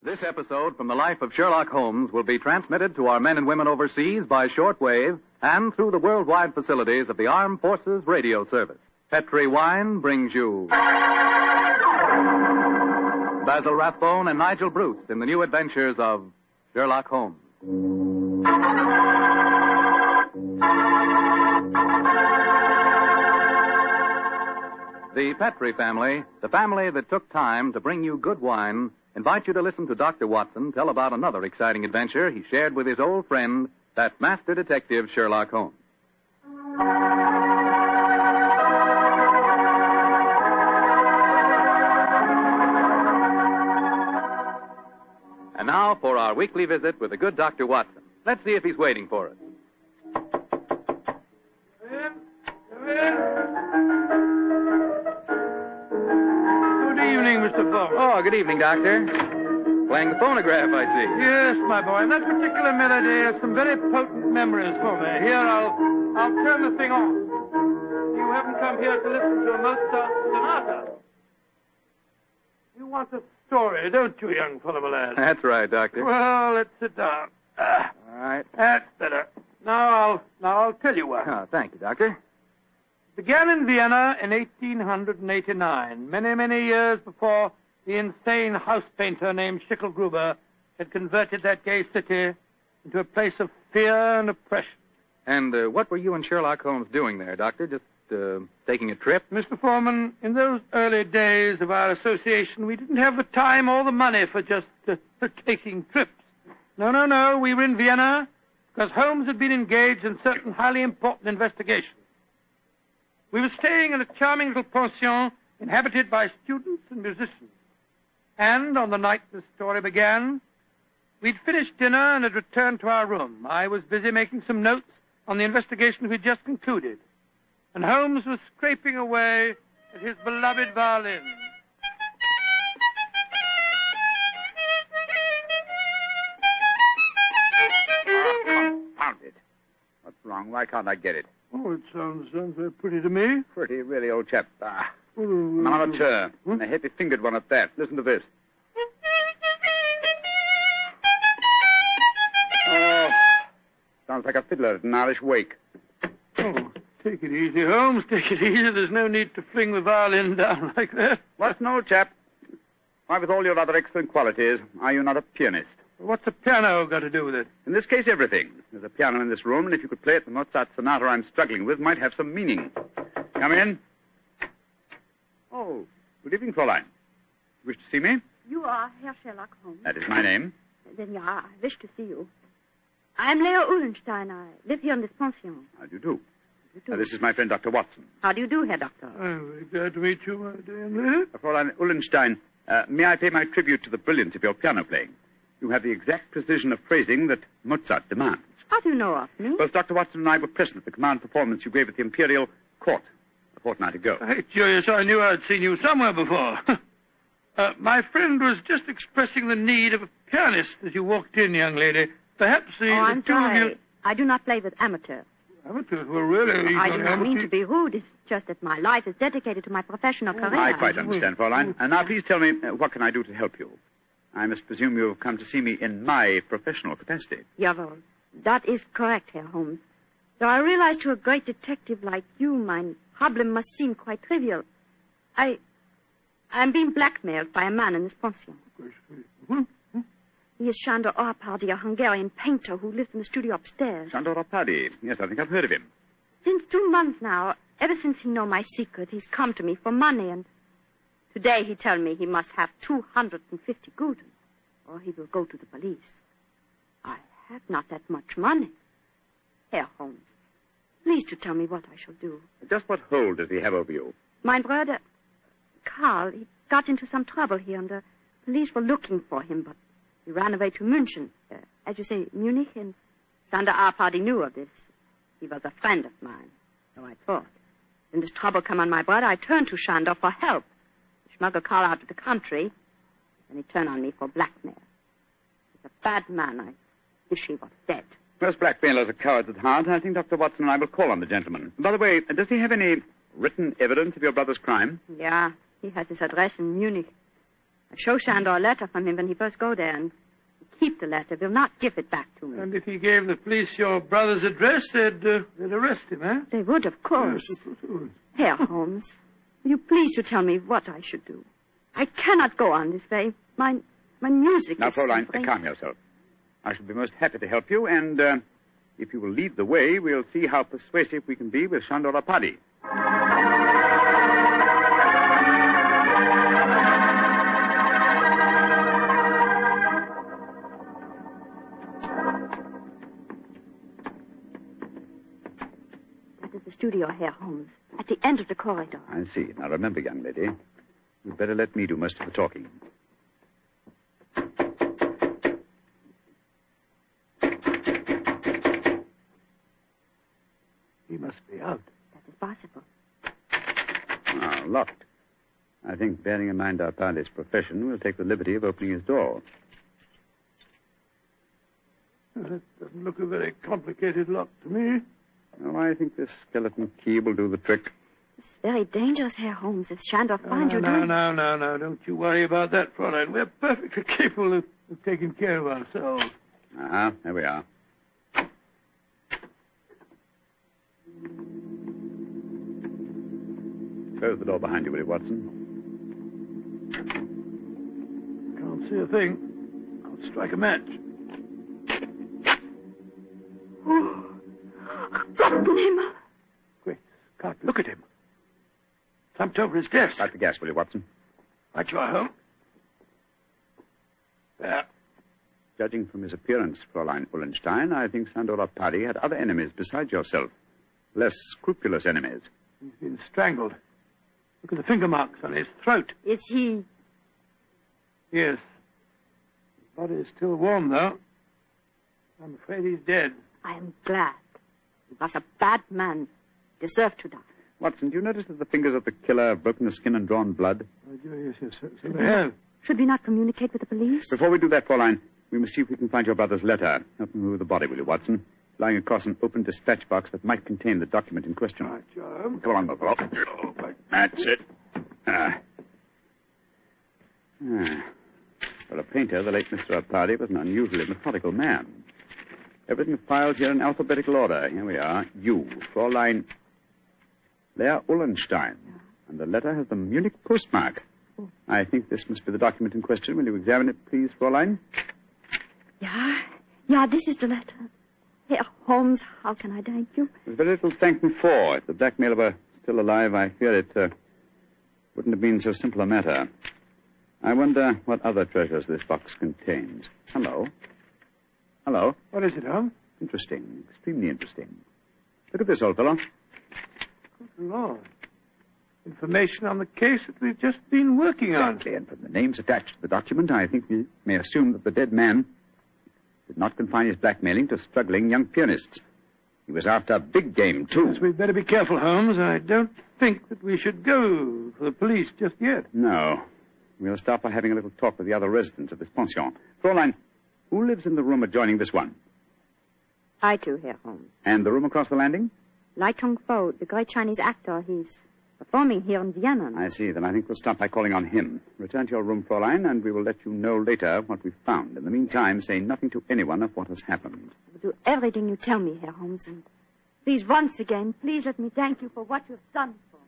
This episode from the life of Sherlock Holmes will be transmitted to our men and women overseas by shortwave and through the worldwide facilities of the Armed Forces Radio Service. Petri Wine brings you Basil Rathbone and Nigel Bruce in the new adventures of Sherlock Holmes. The Petri family, the family that took time to bring you good wine, invite you to listen to Dr. Watson tell about another exciting adventure he shared with his old friend, that master detective Sherlock Holmes. And now for our weekly visit with the good Dr. Watson. Let's see if he's waiting for us. Come in. Good evening, Mr. Fogg. Oh, good evening, Doctor. Playing the phonograph, I see. Yes, my boy. That particular melody has some very potent memories for me. Here, I'll turn the thing on. You haven't come here to listen to a Mozart sonata. You want a story, don't you, young fellow, my lad? That's right, Doctor. Well, let's sit down. All right. That's better. Now I'll tell you what. Oh, thank you, Doctor. Began in Vienna in 1889, many years before the insane house painter named Schicklgruber had converted that gay city into a place of fear and oppression. And what were you and Sherlock Holmes doing there, Doctor? Just taking a trip? Mr. Foreman, in those early days of our association, we didn't have the time or the money for just taking trips. No. We were in Vienna because Holmes had been engaged in certain highly important investigations. We were staying in a charming little pension inhabited by students and musicians. And on the night the story began, we'd finished dinner and had returned to our room. I was busy making some notes on the investigation we'd just concluded. And Holmes was scraping away at his beloved violin. Oh, confound it. What's wrong? Why can't I get it? Oh, it sounds very pretty to me. Pretty, really, old chap. I'm an amateur. And a heavy-fingered one at that. Listen to this. Oh, sounds like a fiddler at an Irish wake. Oh, take it easy, Holmes. Take it easy. There's no need to fling the violin down like that. What's an old chap? Why, with all your other excellent qualities, are you not a pianist? What's a piano got to do with it? In this case, everything. There's a piano in this room, and if you could play it, the Mozart sonata I'm struggling with might have some meaning. Come in. Oh, good evening, Fräulein. You wish to see me? You are Herr Sherlock Holmes. That is my name. Then, yeah, I wish to see you. I'm Leo Uhlenstein. I live here in this pension. How do you do? This is my friend, Dr. Watson. How do you do, Herr Doctor? I'm very glad to meet you, my dear lady. Fräulein Uhlenstein, may I pay my tribute to the brilliance of your piano playing? You have the exact precision of phrasing that Mozart demands. How do you know of me? Both Dr. Watson and I were present at the command performance you gave at the Imperial Court a fortnight ago. Hey, curious, I knew I'd seen you somewhere before. My friend was just expressing the need of a pianist as you walked in, young lady. Perhaps I'm sorry. I do not play with amateurs. Amateurs? Well, really? I do not mean to be rude. It's just that my life is dedicated to my professional career. I quite understand, Fräulein. And now, please tell me, what can I do to help you? I must presume you have come to see me in my professional capacity. Jawohl. That is correct, Herr Holmes. Though I realize to a great detective like you, my problem must seem quite trivial. I'm being blackmailed by a man in this pension. He is Sándor Árpády, a Hungarian painter who lives in the studio upstairs. Sándor Árpády. Yes, I think I've heard of him. Since 2 months now, ever since he knows my secret, he's come to me for money, and today he tells me he must have 250 gulden, or he will go to the police. I have not that much money. Herr Holmes, please to tell me what I shall do. Just what hold does he have over you? My brother, Karl, he got into some trouble here, and the police were looking for him, but he ran away to München, as you say, Munich, and Sándor Árpády knew of this. He was a friend of mine, so I thought. When this trouble came on my brother, I turned to Sándor for help. He smuggled Karl out of the country, and he turned on me for blackmail. He's a bad man. I wish he was dead. Most blackmailers are cowards at heart. I think Dr. Watson and I will call on the gentleman. By the way, does he have any written evidence of your brother's crime? Yeah, he has his address in Munich. Show Shandor a letter from him when he first go there, and keep the letter. Will not give it back to me. And if he gave the police your brother's address, they'd arrest him, eh? They would, of course. Yes, it would. Herr Holmes, will you please to tell me what I should do? I cannot go on this way. My music Now, is Fräulein, suffering. calm yourself. I shall be most happy to help you, and if you will lead the way, we'll see how persuasive we can be with Shandor Apadi. That is the studio, Herr Holmes, at the end of the corridor. I see. Now, remember, young lady, you'd better let me do most of the talking. He must be out. That is possible. Ah, locked. I think, bearing in mind our pilot's profession, we'll take the liberty of opening his door. That doesn't look a very complicated lock to me. Oh, I think this skeleton key will do the trick. It's very dangerous, Herr Holmes. If Shandor finds you... No. Don't you worry about that, Fräulein. We're perfectly capable of taking care of ourselves. Ah, there we are. Close the door behind you, will you, Watson? Can't see a thing. I'll strike a match. Oh, Gotten him. Quick, Scott, look at him. Slumped over his desk. Light the gas, will you, Watson? Right you are, Holmes. There. Judging from his appearance, Fräulein Ullenstein, I think Sandor Apadi had other enemies besides yourself. Less scrupulous enemies. He's been strangled. Look at the finger marks on his throat. Is he... Yes. His body is still warm, though. I'm afraid he's dead. I am glad. He was a bad man. Deserved to die. Watson, do you notice that the fingers of the killer have broken the skin and drawn blood? Oh, yes, so they have. Should we not communicate with the police? Before we do that, Fräulein, we must see if we can find your brother's letter. Help me move the body, will you, Watson? Lying across an open dispatch box that might contain the document in question. Right, John. Come on, my fellow. That's it. For a painter, the late Mr. Apadi was an unusually methodical man. Everything filed here in alphabetical order. Here we are. You, Fräulein Leah Ullenstein. And the letter has the Munich postmark. I think this must be the document in question. Will you examine it, please, Fräulein? Yeah, this is the letter. Herr Holmes, how can I thank you? There's very little to thank me for. If the blackmailer were still alive, I fear it wouldn't have been so simple a matter. I wonder what other treasures this box contains. Hello? What is it, Holmes? Interesting. Extremely interesting. Look at this, old fellow. Good Lord. Information on the case that we've just been working on. Exactly, and from the names attached to the document, I think we may assume that the dead man did not confine his blackmailing to struggling young pianists. He was after big game, too. Yes, we'd better be careful, Holmes. I don't think that we should go for the police just yet. No. We'll start by having a little talk with the other residents of this pension. Fräulein, who lives in the room adjoining this one? I too, Herr Holmes. And the room across the landing? Lai Tong-fo, the great Chinese actor. He's performing here in Vienna. I see. Then I think we'll start by calling on him. Return to your room, Fräulein, and we will let you know later what we've found. In the meantime, say nothing to anyone of what has happened. I will do everything you tell me, Herr Holmes. And please, once again, please let me thank you for what you've done for me.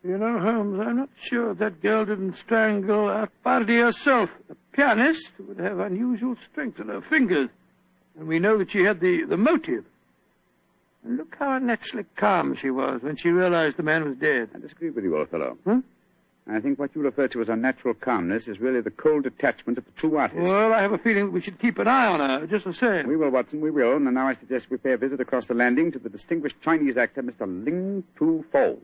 You know, Holmes, I'm not sure that girl didn't strangle Apadi herself. A pianist would have unusual strength in her fingers. And we know that she had the motive. And look how unnaturally calm she was when she realized the man was dead. I disagree with you, old fellow. Huh? I think what you refer to as unnatural calmness is really the cold detachment of the true artist. Well, I have a feeling that we should keep an eye on her, just the same. We will, Watson, we will. And now I suggest we pay a visit across the landing to the distinguished Chinese actor, Mr. Ling Tu-fo.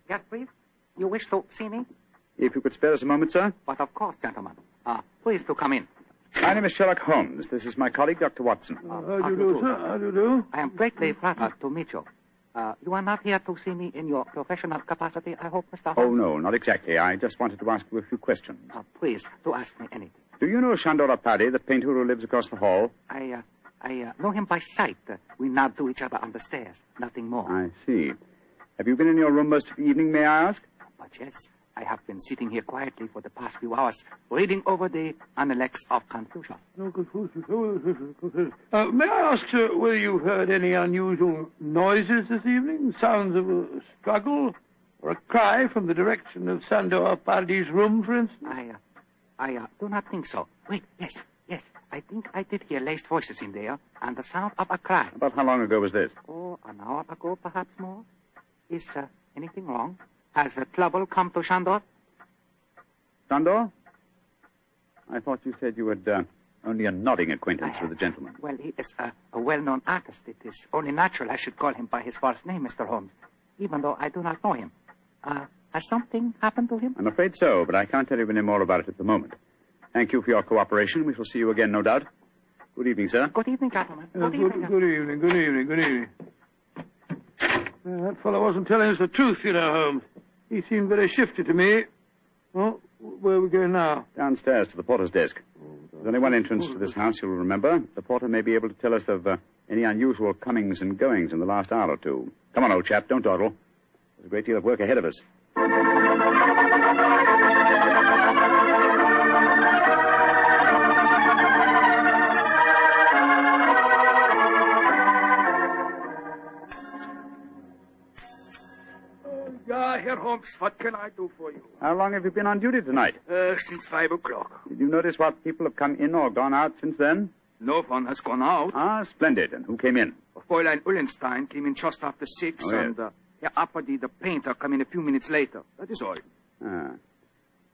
Yes, please. You wish to see me? If you could spare us a moment, sir. But of course, gentlemen. Please to come in. My name is Sherlock Holmes. This is my colleague, Dr. Watson. How do you do, sir? How do you do? I am greatly flattered to meet you. You are not here to see me in your professional capacity, I hope, Mr. Oh, Holmes? no, not exactly. I just wanted to ask you a few questions. Please, to ask me anything. Do you know Shandor Apadi, the painter who lives across the hall? I know him by sight. We nod to each other on the stairs. Nothing more. I see. Have you been in your room most of the evening, may I ask? But yes, I have been sitting here quietly for the past few hours, reading over the Analects of Confucius. No, Confucius. May I ask, sir, whether you heard any unusual noises this evening? Sounds of a struggle or a cry from the direction of Sandor Pardi's room, for instance? I do not think so. Wait, yes. I think I did hear laced voices in there and the sound of a cry. About how long ago was this? Oh, an hour ago, perhaps more. Is anything wrong? Has trouble come to Shandor? Shandor? I thought you said you had only a nodding acquaintance with the gentleman. Well, he is a well-known artist. It is only natural I should call him by his first name, Mr. Holmes, even though I do not know him. Has something happened to him? I'm afraid so, but I can't tell you any more about it at the moment. Thank you for your cooperation. We shall see you again, no doubt. Good evening, sir. Good evening, gentlemen. Good evening. That fellow wasn't telling us the truth, you know, Holmes. He seemed very shifty to me. Oh, where are we going now? Downstairs to the porter's desk. There's only one entrance to this house, you'll remember. The porter may be able to tell us of any unusual comings and goings in the last hour or two. Come on, old chap, don't dawdle. There's a great deal of work ahead of us. Herr Holmes, what can I do for you? How long have you been on duty tonight? Since 5 o'clock. Did you notice what people have come in or gone out since then? No one has gone out. Ah, splendid. And who came in? Fräulein Ullenstein came in just after 6, Oh, yes. and Herr Apperdy, the painter, came in a few minutes later. That is all. Ah.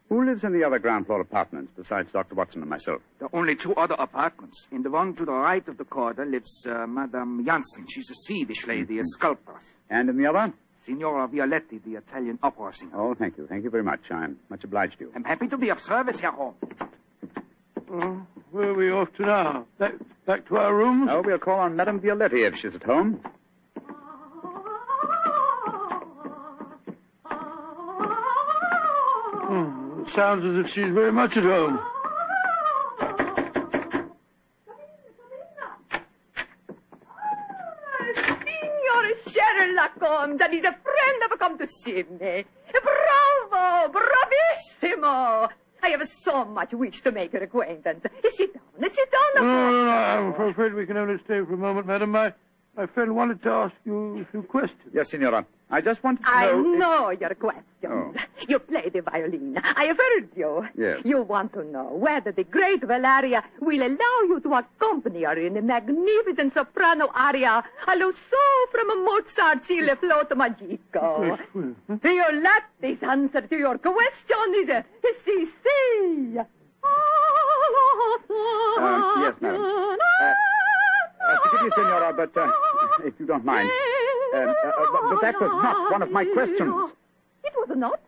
Who lives in the other ground floor apartments besides Dr. Watson and myself? There are only 2 other apartments. In the one to the right of the corridor lives Madame Janssen. She's a Swedish lady, a sculptor. And in the other? Signora Violetti, the Italian opera singer. Oh, thank you. Thank you very much. I'm much obliged to you. I'm happy to be of service, Herr Holmes. Where are we off to now? Back to our rooms? Oh, we'll call on Madame Violetti if she's at home. It sounds as if she's very much at home. Sherlock Holmes, and he's a friend have come to see me. Bravo! Bravissimo! I have so much wish to make your acquaintance. Sit down. No, I'm afraid we can only stay for a moment, madam. My friend wanted to ask you a few questions. Yes, Signora. I just wanted to know... I know your questions. Oh. You play the violin. I have heard you. Yes. You want to know whether the great Valeria will allow you to accompany her in a magnificent soprano aria allo so from Mozart's Il Flauto Magico. Violetti's answer to your question is si. Yes, madam. Forgive me, Signora, but if you don't mind... but that was not one of my questions. It was not.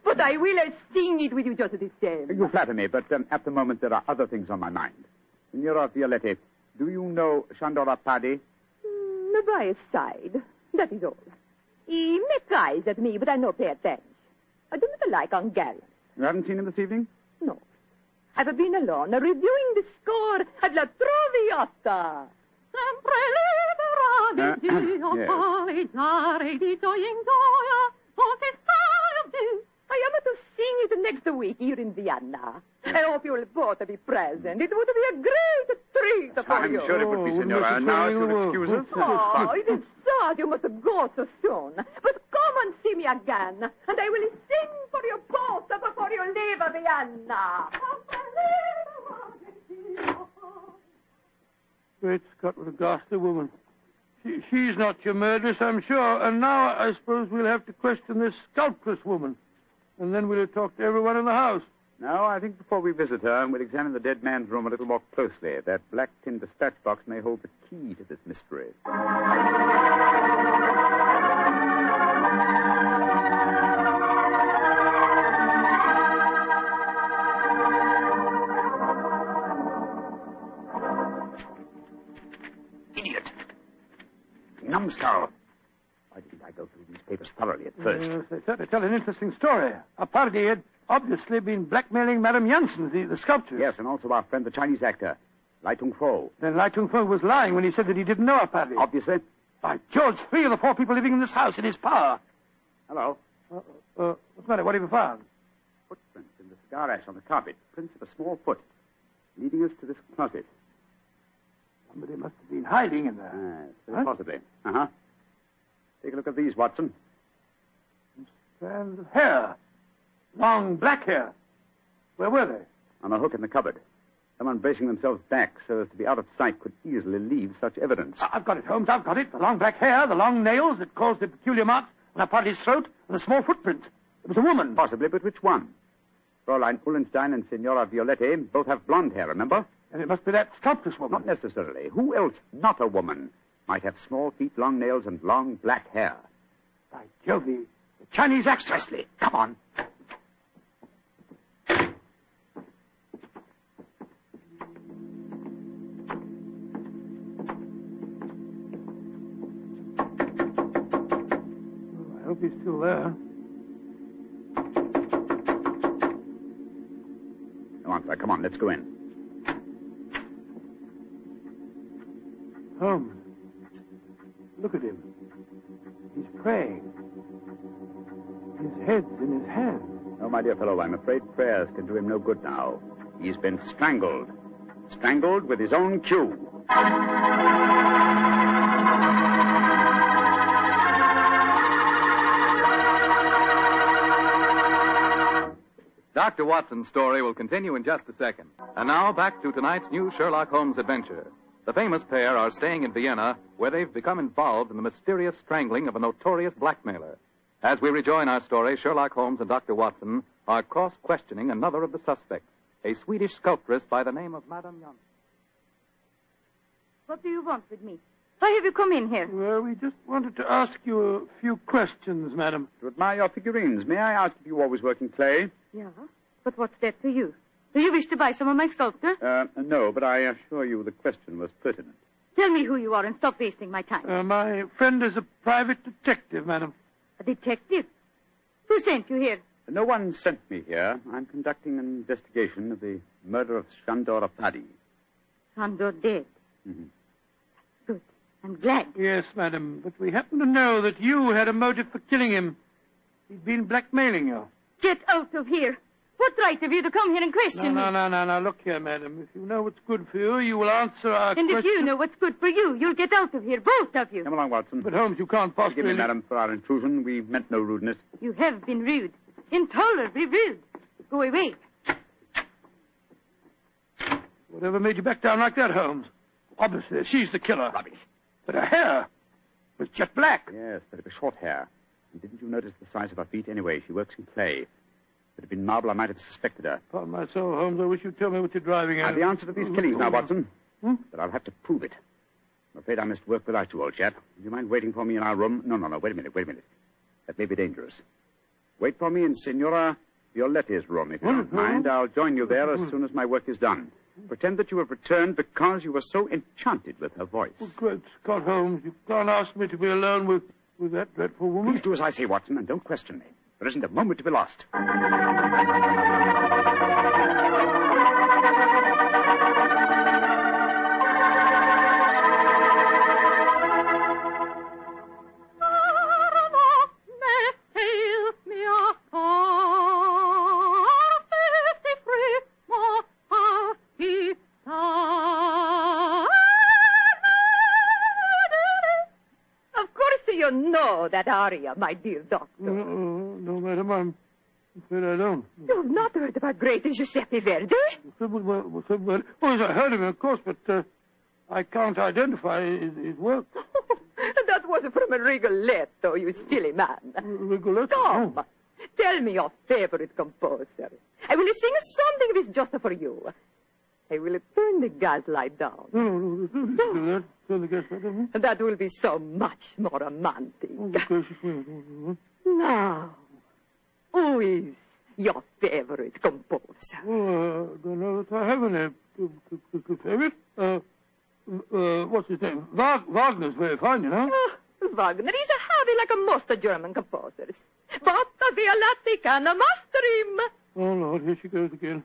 But I will sing it with you just the same. You flatter me, but at the moment there are other things on my mind. Signora Violetti, do you know Shandor Apadi? By his side. That is all. He makes eyes at me, but I no pay attention. I do not like ungallant. You haven't seen him this evening? No. I've been alone, reviewing the score at La Traviata. Sempre libera di Dio, yes. palleggiare di gioia in gioia, I am to sing it next week here in Vienna. I hope you will both be present. It would be a great treat for I'm you. sure it would be, Signora. Now, if you'll excuse us... Oh, it is sad you must go so soon. But come and see me again, and I will sing for you both before you leave Vienna. Great Scott, what a ghastly woman. She's not your murderess, I'm sure. And now I suppose we'll have to question this sculptress woman. And then we'll talk to everyone in the house. No, I think before we visit her, we'll examine the dead man's room a little more closely. That black tin dispatch box may hold the key to this mystery. Numbskull. thoroughly at first. Yes, they certainly tell an interesting story. Our party had obviously been blackmailing Madame Janssen, the sculptor. Yes, and also our friend, the Chinese actor, Lai Tung-fo. Then Lai Tung-fo was lying when he said that he didn't know our party. Obviously. By George, 3 of the 4 people living in this house in his power. Hello. What's the matter? What have you found? Footprints in the cigar ash on the carpet. Prints of a small foot, leading us to this closet. Somebody must have been hiding in there. Yes, very possibly. Uh-huh. Take a look at these, Watson. Strands of hair. Long black hair. Where were they? On a hook in the cupboard. Someone bracing themselves back so as to be out of sight could easily leave such evidence. I've got it, Holmes. I've got it. The long black hair, the long nails that caused the peculiar marks on our party's throat, and the small footprint. It was a woman. Possibly, but which one? Fräulein Ullenstein and Signora Violette both have blonde hair, remember? And it must be that sculptress woman. Not necessarily. Who else, not a woman, might have small feet, long nails, and long black hair? By Jove, the Chinese actress. Presley, come on. I hope he's still there. Come on, sir. Come on, let's go in. Holmes, look at him. He's praying. His head's in his hand. Oh, my dear fellow, I'm afraid prayers can do him no good now. He's been strangled. Strangled with his own cue. Dr. Watson's story will continue in just a second. And now, back to tonight's new Sherlock Holmes adventure. The famous pair are staying in Vienna, where they've become involved in the mysterious strangling of a notorious blackmailer. As we rejoin our story, Sherlock Holmes and Dr. Watson are cross-questioning another of the suspects, a Swedish sculptress by the name of Madame Janssen. What do you want with me? Why have you come in here? Well, we just wanted to ask you a few questions, madam. To admire your figurines, may I ask if you always work in clay? Yeah, but what's that to you? Do you wish to buy some of my sculpture? No, but I assure you the question was pertinent. Tell me who you are and stop wasting my time. My friend is a private detective, madam. A detective? Who sent you here? No one sent me here. I'm conducting an investigation of the murder of Shandor Apadi. Sandor dead. Mm-hmm. Good. I'm glad. Yes, madam, but we happen to know that you had a motive for killing him. He'd been blackmailing you. Get out of here. What right have you to come here and question me? No. Look here, madam. If you know what's good for you, you will answer our question. And if you know what's good for you, you'll get out of here, both of you. Come along, Watson. But, Holmes, you can't possibly... Forgive me, madam, for our intrusion. We meant no rudeness. You have been rude. Intolerably rude. Go away. Whatever made you back down like that, Holmes? Obviously, she's the killer. Rubbish. But her hair was jet black. Yes, but it was short hair. And didn't you notice the size of her feet? Anyway, she works in clay. If it had been marble, I might have suspected her. Upon my soul, Holmes, I wish you'd tell me what you're driving at. I have the answer to these killings now, Watson. But I'll have to prove it. I'm afraid I must work without you, old chap. Do you mind waiting for me in our room? No. Wait a minute. That may be dangerous. Wait for me in Signora Violette's room, if you don't mind. I'll join you there as soon as my work is done. Pretend that you have returned because you were so enchanted with her voice. Oh, great Scott, Holmes. You can't ask me to be alone with that dreadful woman. Please do as I say, Watson, and don't question me. There isn't a moment to be lost. That aria, my dear doctor. No, madam, I'm afraid I don't. You've not heard about great Giuseppe Verdi? Oh, yes, I heard him, of course, but I can't identify his work. That was from a Rigoletto, you silly man. Rigoletto? Come, tell me your favorite composer. I will sing something of his just for you. I will turn the gas light down. No, do that. Turn the gas light down. That will be so much more romantic. Oh, now, who is your favorite composer? Oh, I don't know that I have any favorite. What's his name? Wagner's very fine, you know. Oh, Wagner is a like most German composers. But the Violatti can master him. Oh, Lord, here she goes again.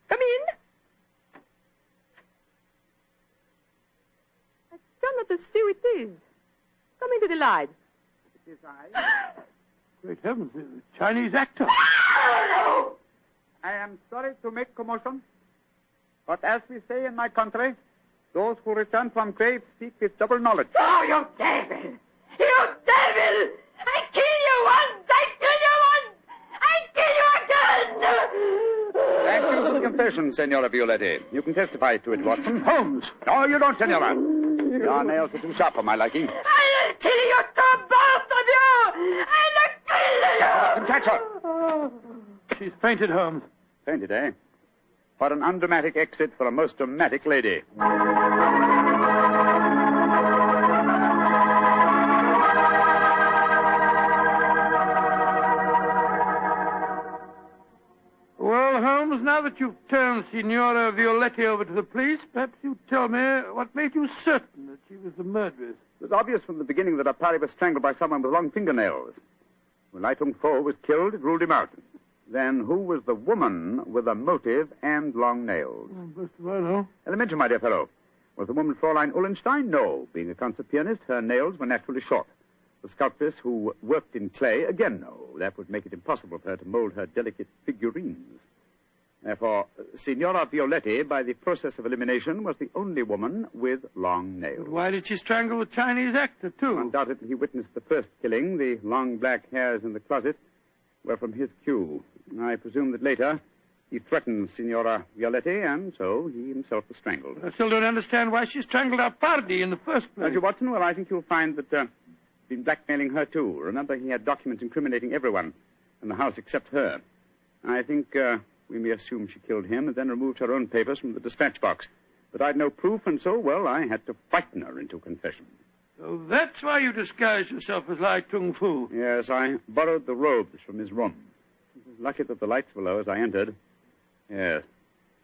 Come in. I cannot see who it is. Come into the light. It is I. Great heavens, the Chinese actor. I am sorry to make commotion, but as we say in my country, those who return from graves speak with double knowledge. Oh, you devil! You devil! I kill you once! I kill you once! I kill you again! Thank you for the confession, Senora Violetti. You can testify to it, Watson. Holmes! No, you don't, Senora. Your nails are too sharp for my liking. I'll kill you two, both of you! I'll kill you! Watson, catch her. She's fainted, Holmes. Fainted, eh? What an undramatic exit for a most dramatic lady. Well, Holmes, now that you've turned Signora Violetti over to the police, perhaps you'd tell me what made you certain that she was the murderess. It was obvious from the beginning that Apari was strangled by someone with long fingernails. When Lai Tung Fo was killed, it ruled him out. Then who was the woman with a motive and long nails? Best of all, no. Elementary, my dear fellow. Was the woman Fräulein Ullenstein? No. Being a concert pianist, her nails were naturally short. The sculptress who worked in clay? Again, no. That would make it impossible for her to mold her delicate figurines. Therefore, Signora Violetti, by the process of elimination, was the only woman with long nails. But why did she strangle the Chinese actor, too? Undoubtedly, he witnessed the first killing. The long black hairs in the closet were from his cue. I presume that later he threatened Signora Violetti, and so he himself was strangled. I still don't understand why she strangled our party in the first place. Don't you, Watson? Well, I think you'll find that he'd been blackmailing her, too. Remember, he had documents incriminating everyone in the house except her. I think we may assume she killed him and then removed her own papers from the dispatch box. But I'd no proof, and so, well, I had to frighten her into confession. So that's why you disguised yourself as Lai Tung Fu. Yes, I borrowed the robes from his room. It was lucky that the lights were low as I entered. Yes.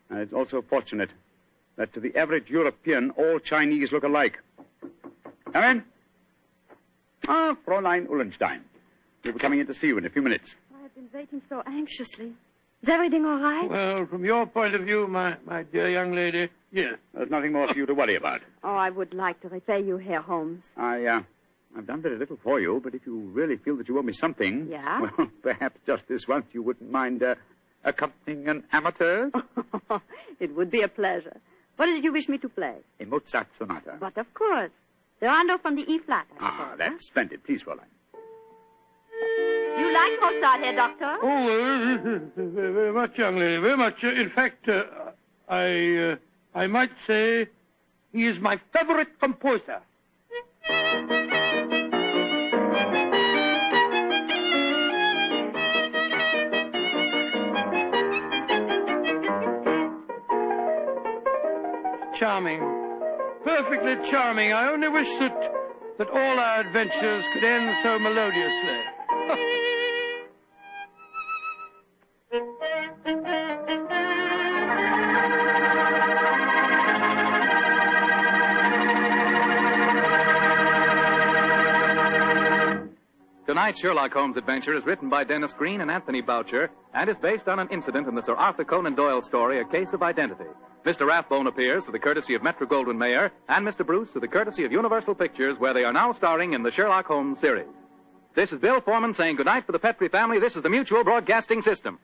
And it's also fortunate that to the average European, all Chinese look alike. Come in. Ah, Fräulein Ullenstein. We'll be coming in to see you in a few minutes. I've been waiting so anxiously. Is everything all right? Well, from your point of view, my dear young lady, yes. There's nothing more for you to worry about. Oh, I would like to repay you, Herr Holmes. I've done very little for you, but if you really feel that you owe me something... Yeah? Well, perhaps just this once you wouldn't mind accompanying an amateur? It would be a pleasure. What did you wish me to play? A Mozart sonata. But of course. The rondo from the E-flat, I Ah, suppose, that's splendid. Please, Fräulein. You like Mozart, Herr Doctor? Oh, very much, young lady, very much. In fact, I might say he is my favorite composer. Charming. Perfectly charming. I only wish that all our adventures could end so melodiously. Tonight's Sherlock Holmes adventure is written by Dennis Green and Anthony Boucher and is based on an incident in the Sir Arthur Conan Doyle story, A Case of Identity. Mr. Rathbone appears for the courtesy of Metro-Goldwyn-Mayer and Mr. Bruce for the courtesy of Universal Pictures, where they are now starring in the Sherlock Holmes series. This is Bill Foreman saying goodnight for the Petrie family. This is the Mutual Broadcasting System.